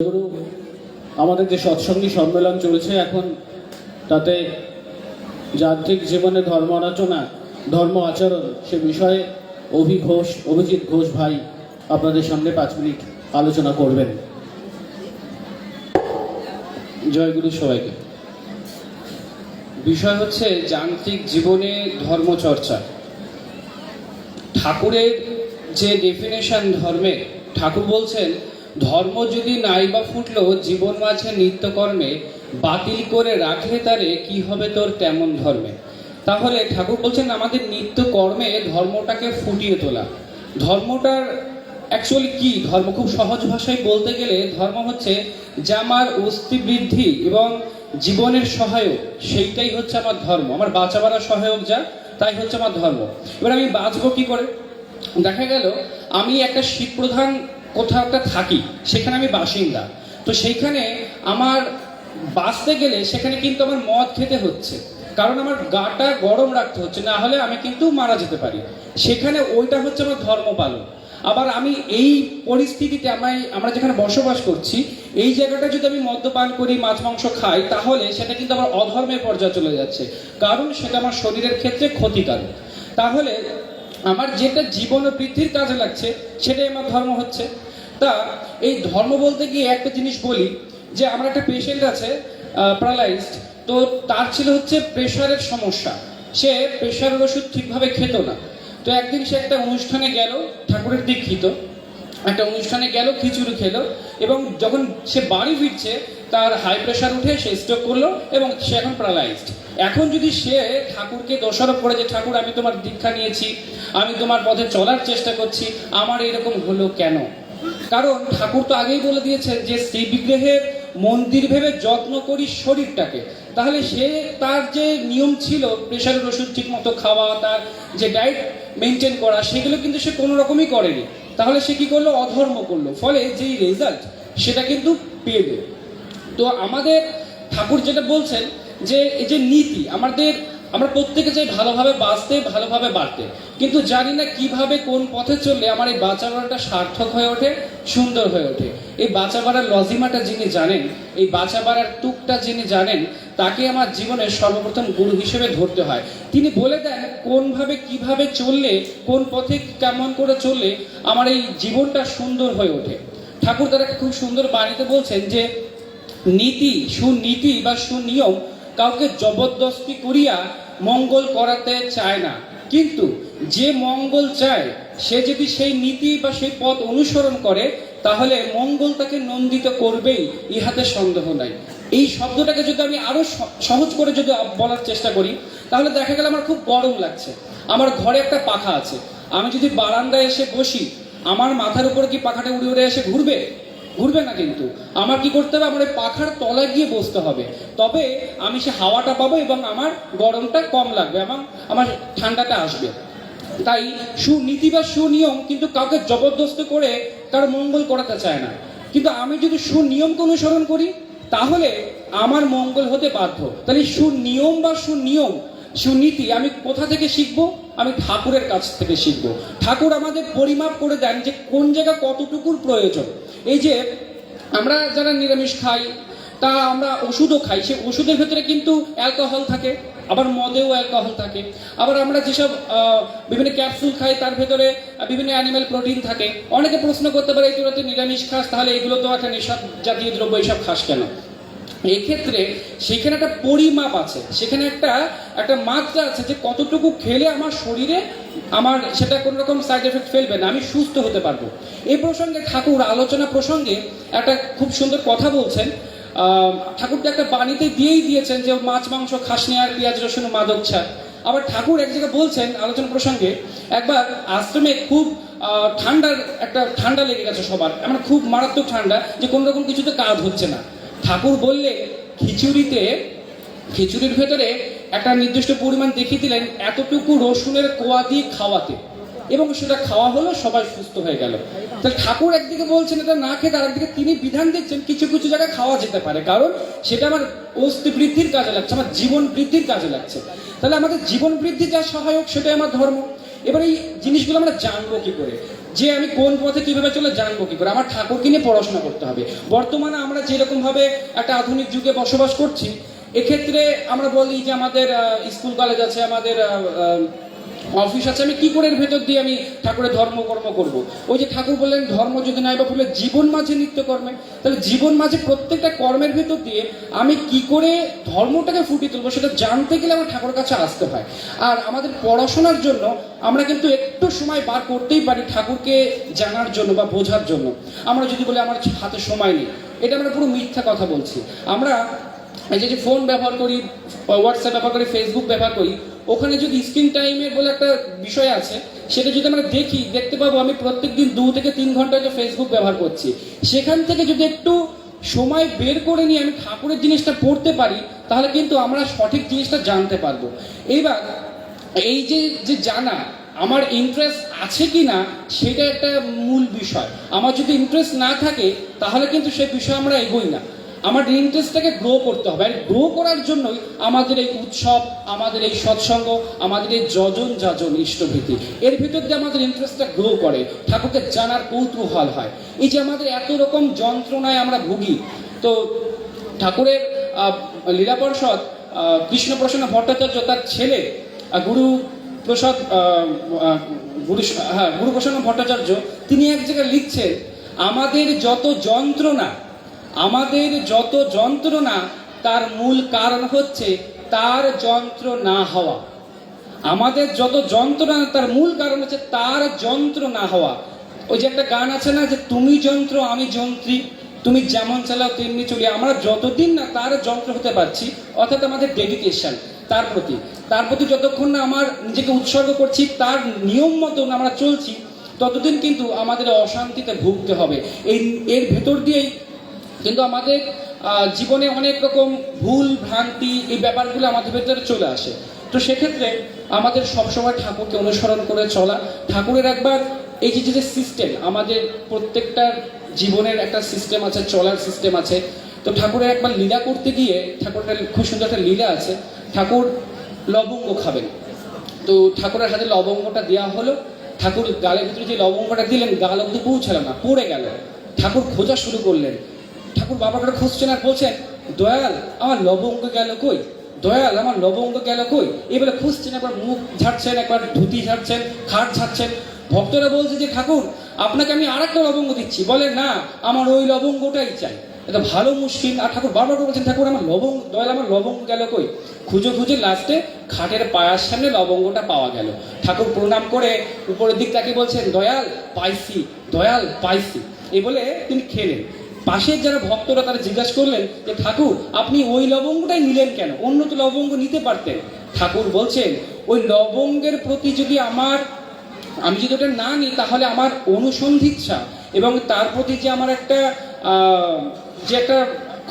গুরু আমাদের যে সৎসঙ্গী সম্মেলন চলছে এখন, তাতে যান্ত্রিক জীবনে ধর্ম আলোচনা, ধর্ম আচরণ সে বিষয়ে অভিজিৎ ঘোষ ভাই আপনাদের সামনে 5 মিনিট আলোচনা করবেন। জয় গুরু সবাইকে। বিষয় হচ্ছে যান্ত্রিক জীবনে ধর্মচর্চা। ঠাকুরের যে ডেফিনেশন ধর্মের, ঠাকুর বলছেন ধর্ম যদি নাই বা ফুটলো জীবন মাঝে নিত্যকর্মে, বাতিল করে রাখলে তারে কি হবে তোর তেমন ধর্মে। তাহলে ঠাকুর বলছেন আমাদের নিত্য কর্মে ধর্মটাকে ফুটিয়ে তোলা। ধর্মটার অ্যাকচুয়ালি কি? ধর্ম খুব সহজ ভাষায় বলতে গেলে ধর্ম হচ্ছে যা আমার অস্তি বৃদ্ধি এবং জীবনের সহায়ক, সেইটাই হচ্ছে আমার ধর্ম। আমার বাঁচা বাড়ার সহায়ক যা, তাই হচ্ছে আমার ধর্ম। এবার আমি বাঁচবো কি করে? দেখা গেল আমি একটা শীত প্রধান কোথাও একটা থাকি, সেখানে আমি বাসিন্দা, তো সেইখানে আমার বাঁচতে গেলে সেখানে কিন্তু আমার মদ খেতে হচ্ছে, কারণ আমার গাটা গরম রাখতে হচ্ছে, না হলে আমি কিন্তু মারা যেতে পারি। সেখানে ওইটা হচ্ছে আমার ধর্ম পালন। আবার আমি এই পরিস্থিতিতে আমরা যেখানে বসবাস করছি, এই জায়গাটা যদি আমি মদ্যপান করি, মাছ মাংস খাই, তাহলে সেটা কিন্তু আমার অধর্মের পর্যায়ে চলে যাচ্ছে, কারণ সেটা আমার শরীরের ক্ষেত্রে ক্ষতিকারক। তাহলে আমার যেটা জীবন বৃদ্ধির কাজে লাগছে সেটাই আমার ধর্ম হচ্ছে। তা এই ধর্ম বলতে গিয়ে একটা জিনিস বলি, যে আমার একটা পেশেন্ট আছে প্যারালাইজড, তো তার ছিল হচ্ছে প্রেশারের সমস্যা। সে প্রেশারের ওষুধ ঠিকভাবে খেত না। তো একদিন সে একটা অনুষ্ঠানে গেল, ঠাকুরের দীক্ষিত একটা অনুষ্ঠানে গেল, খিচুড়ি খেলো, এবং যখন সে বাড়ি ফিরছে তার হাই প্রেশার উঠে সে স্ট্রোক করলো এবং সে এখন প্যারালাইজড। এখন যদি সে ঠাকুরকে দোষারোপ করে যে ঠাকুর আমি তোমার দীক্ষা নিয়েছি, আমি তোমার পথে চলার চেষ্টা করছি, আমার এরকম হলো কেন? কারণ ঠাকুর তো আগেই বলে দিয়েছেন যে শ্রী বিগ্রহের মন্দির ভেবে যত্ন করি শরীরটাকে। তাহলে সে তার যে নিয়ম ছিল প্রেশারের ওষুধ ঠিক মতো খাওয়া, তার যে ডায়েট মেনটেন করা, সেগুলো কিন্তু সে কোনো রকমই করেনি। তাহলে সে কি করলো? অধর্ম করলো। ফলে যেই রেজাল্ট সেটা কিন্তু পেয়ে গেল। তো আমাদের ঠাকুর যেটা বলছেন যে এই যে নীতি, আমরা প্রত্যেকে চাই ভালোভাবে বাঁচতে, ভালোভাবে বাড়তে, কিন্তু জানি না কিভাবে কোন পথে চললে আমার এই বাঁচা বাড়াটা সার্থক হয়ে ওঠে, সুন্দর হয়ে ওঠে। এই বাঁচা বাড়ার লজিমাটা যিনি জানেন, এই বাঁচা বাড়ার টুকটা যিনি জানেন, তাকে আমার জীবনের সর্বপ্রথম গুরু হিসেবে ধরতে হয়। তিনি বলে দেন কোনভাবে কিভাবে চললে, কোন পথে কেমন করে চললে আমার এই জীবনটা সুন্দর হয়ে ওঠে। ঠাকুর তারা খুব সুন্দর বাণীতে বলছেন যে সুনীতি বা সুনিয়ম কাউকে জবরদস্তি করিয়া মঙ্গল করাতে চায় না, কিন্তু যে মঙ্গল চায় সে যদি সেই নীতি বা সেই পথ অনুসরণ করে, তাহলে মঙ্গল তাকে নন্দিত করবেই, ইহাতে সন্দেহ নাই। এই শব্দটাকে যদি আমি আরো সহজ করে যদি বলার চেষ্টা করি, তাহলে দেখা গেল আমার খুব গরম লাগছে, আমার ঘরে একটা পাখা আছে, আমি যদি বারান্দায় এসে বসি, আমার মাথার উপর কি পাখাটা উড়ে উড়ে এসে ঘুরবে? ঘুরবে না। কিন্তু আমার কি করতে হবে? আমার এই পাখার তলায় গিয়ে বসতে হবে, তবে আমি সে হাওয়াটা পাবো এবং আমার গরমটা কম লাগবে এবং আমার ঠান্ডাটা আসবে। তাই সুনীতি বা সুনিয়ম কিন্তু কাউকে জবরদস্ত করে কারো মঙ্গল করাতে চায় না, কিন্তু আমি যদি সুনিয়মকে অনুসরণ করি তাহলে আমার মঙ্গল হতে বাধ্য। তাহলে সুনিয়ম বা সুনীতি আমি কোথা থেকে শিখবো? আমি ঠাকুরের কাছ থেকে শিখবো। ঠাকুর আমাদের পরিমাপ করে দেন যে কোন জায়গা কতটুকুর প্রয়োজন। এই যে আমরা যারা নিরামিষ খাই, তা আমরা ওষুধও খাই, সে ওষুধের ভেতরে কিন্তু অ্যালকোহল থাকে, আবার মদেও অ্যালকোহল থাকে। আবার আমরা যেসব বিভিন্ন ক্যাপসুল খাই, তার ভেতরে বিভিন্ন অ্যানিম্যাল প্রোটিন থাকে। অনেকে প্রশ্ন করতে পারে, এই তোরা তো নিরামিষ খাস, তাহলে এগুলো তো একটা নেশা জাতীয় দ্রব্য, এইসব খাস কেন? এক্ষেত্রে সেখানে একটা পরিমাপ আছে, সেখানে একটা মাত্রা আছে যে কতটুকু খেলে আমার শরীরে আমার সেটা কোনো রকম সাইড এফেক্ট ফেলবে না, আমি সুস্থ হতে পারবো। এই প্রসঙ্গে ঠাকুর আলোচনা প্রসঙ্গে একটা খুব সুন্দর কথা বলছেন। ঠাকুরটা একটা বাণীতে দিয়েই দিয়েছেন যে মাছ মাংস খাস নি, আর পেঁয়াজ রসুন মাদক ছাড়। আবার ঠাকুর এক জায়গায় বলছেন আলোচনা প্রসঙ্গে, একবার আশ্রমে খুব ঠান্ডা লেগে গেছে সবার, আমার খুব মারাত্মক ঠান্ডা, যে কোনো রকম কিছুতে কাজ হচ্ছে না। ঠাকুর বললে খিচুড়ির ভেতরে একটা নির্দিষ্ট পরিমাণ দেখিয়ে দিলেন, এতটুকু রসুনের কোয়া দিয়ে খাওয়াতে, এবং সেটা খাওয়া হলো, সবাই সুস্থ হয়ে গেল। তাহলে ঠাকুর একদিকে বলছেন এটা না খেতে, আর একদিকে তিনি বিধান দিচ্ছেন কিছু কিছু জায়গায় খাওয়া যেতে পারে, কারণ সেটা আমার অস্তি বৃদ্ধির কাজে লাগছে, আমার জীবন বৃদ্ধির কাজে লাগছে। তাহলে আমাদের জীবন বৃদ্ধি যা সহায়ক, সেটাই আমার ধর্ম। এবার এই জিনিসগুলো আমরা জানবো কি করে? যে আমি কোন পথে কিভাবে চলে জানবো কি করে? আমার ঠাকুরকে নিয়ে পড়াশোনা করতে হবে। বর্তমানে আমরা যেরকম ভাবে একটা আধুনিক যুগে বসবাস করছি, এক্ষেত্রে আমরা বলি যে আমাদের স্কুল কলেজ আছে, আমাদের অফিস আছে, আমি কি করে এর ভেতর দিয়ে আমি ঠাকুরের ধর্মকর্ম করব? ওই যে ঠাকুর বললেন ধর্ম যদি নাই বা ফুলে জীবন মাঝে নিত্যকর্মে, তাহলে জীবন মাঝে প্রত্যেকটা কর্মের ভেতর দিয়ে আমি কি করে ধর্মটাকে ফুটিয়ে তুলবো সেটা জানতে গেলে আমার ঠাকুরের কাছে আসতে হয়। আর আমাদের পড়াশোনার জন্য আমরা কিন্তু একটু সময় বার করতেই পারি ঠাকুরকে জানার জন্য বা বোঝার জন্য। আমরা যদি বলি আমার হাতে সময় নেই, এটা আমরা পুরো মিথ্যা কথা বলছি। আমরা এই যে ফোন ব্যবহার করি, হোয়াটসঅ্যাপ ব্যবহার করি, ফেসবুক ব্যবহার করি, ওখানে যদি স্ক্রিন টাইমের বলে একটা বিষয় আছে, সেটা যদি আমরা দেখতে পাবো আমি প্রত্যেকদিন 2 থেকে 3 ঘন্টা হয়তো ফেসবুক ব্যবহার করছি। সেখান থেকে যদি একটু সময় বের করে নিয়ে আমি ঠাকুরের জিনিসটা পড়তে পারি, তাহলে কিন্তু আমরা সঠিক জিনিসটা জানতে পারবো। এইবার এই যে জানা, আমার ইন্টারেস্ট আছে কি না সেটা একটা মূল বিষয়। আমার যদি ইন্টারেস্ট না থাকে তাহলে কিন্তু সেই বিষয়ে আমরা এগোই না। আমার ইন্টারেস্টটাকে গ্রো করতে হবে, আর গ্রো করার জন্যই আমাদের এই উৎসব, আমাদের এই সৎসঙ্গ, আমাদের এই যজন যাজন ইষ্টভীতি, এর ভিতর দিয়ে আমাদের ইন্টারেস্টটা গ্রো করে, ঠাকুরকে জানার কৌতূহল হয়। এই যে আমাদের এত রকম যন্ত্রণায় আমরা ভুগি, তো ঠাকুরের লীলা পর্ষদ কৃষ্ণপ্রসন্ন ভট্টাচার্য তার ছেলে গুরুপ্রসন্ন ভট্টাচার্য, তিনি এক জায়গায় লিখছেন, আমাদের যত যন্ত্রণা তার মূল কারণ হচ্ছে তার যন্ত্র না হওয়া। আমাদের যত যন্ত্রণা তার মূল কারণ হচ্ছে তার যন্ত্র না হওয়া। ওই যে একটা গান আছে না, যে তুমি যন্ত্র আমি যন্ত্রী, তুমি যেমন চালাও তেমনি চলি। আমরা যতদিন না তার যন্ত্র হতে পারছি, অর্থাৎ আমাদের ডেডিকেশন তার প্রতি যতক্ষণ না আমার নিজেকে উৎসর্গ করছি, তার নিয়ম মতন আমরা চলছি, ততদিন কিন্তু আমাদের অশান্তিতে ভুগতে হবে। এর ভেতর দিয়েই কিন্তু আমাদের জীবনে অনেক রকম ভুল ভ্রান্তি, এই ব্যাপারগুলো আমাদের ভেতরে চলে আসে। তো সেক্ষেত্রে আমাদের সবসময় ঠাকুরকে অনুসরণ করে চলা, ঠাকুরের একবার এই যে সিস্টেম, আমাদের প্রত্যেকটার জীবনের একটা সিস্টেম আছে, চলার সিস্টেম আছে। তো ঠাকুরের একবার লীলা করতে গিয়ে, ঠাকুরের খুব সুন্দর একটা লীলা আছে, ঠাকুর লবঙ্গ খাবেন। তো ঠাকুরের হাতে লবঙ্গটা দেওয়া হলো, ঠাকুর গালের ভিতরে যে লবঙ্গটা দিলেন, গাল অব্দি পৌঁছালো না, পড়ে গেল। ঠাকুর খোঁজা শুরু করলেন, ঠাকুর বাবাটা খুঁজছেন আর বলছেন, দয়াল আমার লবঙ্গ গেল কই, দয়াল আমার লবঙ্গ গেল কই। এবারে খুঁজছেন, একবার মুখ ঝাড়ছেন, একবার ধুতি ঝাড়ছেন, খাট ঝাড়ছেন। ভক্তরা বলছে যে ঠাকুর আপনাকে আমি আর একটা লবঙ্গ দিচ্ছি। বলে না, আমার ওই লবঙ্গটাই চাই। এটা ভালো মুশকিল। আর ঠাকুর বারবার বলছেন, ঠাকুর আমার দয়াল আমার লবঙ্গ গেল কই। খুঁজে লাস্টে খাটের পায়ার সামনে লবঙ্গটা পাওয়া গেল। ঠাকুর প্রণাম করে উপরের দিক তাকে বলছেন, দয়াল পাইছি, দয়াল পাইছি। এই বলে তিনি খেলেন। পাশের যারা ভক্তরা তারা জিজ্ঞাসা করলেন যে ঠাকুর আপনি ওই লবঙ্গটাই নিলেন কেন, অন্য তো লবঙ্গ নিতে পারতেন। ঠাকুর বলছেন, ওই লবঙ্গের প্রতি যদি আমি যদি ওটা না নিই, তাহলে আমার অনুসন্ধিৎসা এবং তার প্রতি যে আমার একটা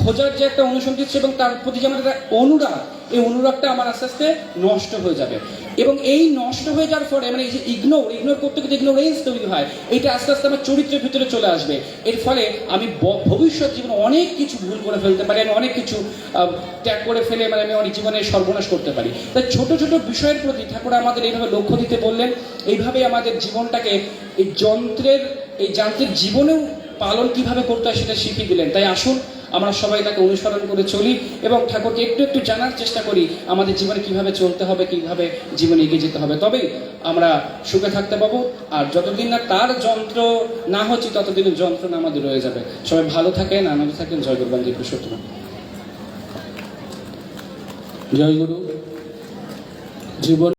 খোঁজার যে একটা অনুসন্ধিৎসা এবং তার প্রতি যে আমার একটা অনুরাগ, এই অনুরাগটা আমার আস্তে আস্তে নষ্ট হয়ে যাবে। এবং এই নষ্ট হয়ে যাওয়ার পরে মানে এই যে ইগনোর করতে করতে ইগনোরেন্স তৈরি হয়, এটা আস্তে আস্তে আমার চরিত্রের ভিতরে চলে আসবে। এর ফলে আমি ভবিষ্যৎ জীবনে অনেক কিছু ভুল করে ফেলতে পারি, আমি অনেক কিছু ত্যাগ করে ফেলে মানে আমি অনেক জীবনে সর্বনাশ করতে পারি। তাই ছোট ছোট বিষয়ের প্রতি ঠাকুর আমাদের এইভাবে লক্ষ্য দিতে বললেন। এইভাবে আমাদের জীবনটাকে এই যান্ত্রিক জীবনেও পালন কিভাবে করতে হয় সেটা শিখিয়ে দিলেন। তাই আসুন আমরা সবাই তাকে অনুসরণ করে চলি এবং ঠাকুরকে একটু জানার চেষ্টা করি আমাদের জীবনে কিভাবে চলতে হবে, কিভাবে জীবনে এগিয়ে যেতে হবে। তবেই আমরা সুখে থাকতে পাবো। আর যতদিন না তার যন্ত্র না হচ্ছে, ততদিনের যন্ত্রণা আমাদের রয়ে যাবে। সবাই ভালো থাকেন, আনন্দ থাকেন। জয় গুরু বন্দে পুরুষোত্তম। জয় গুরু। জীবন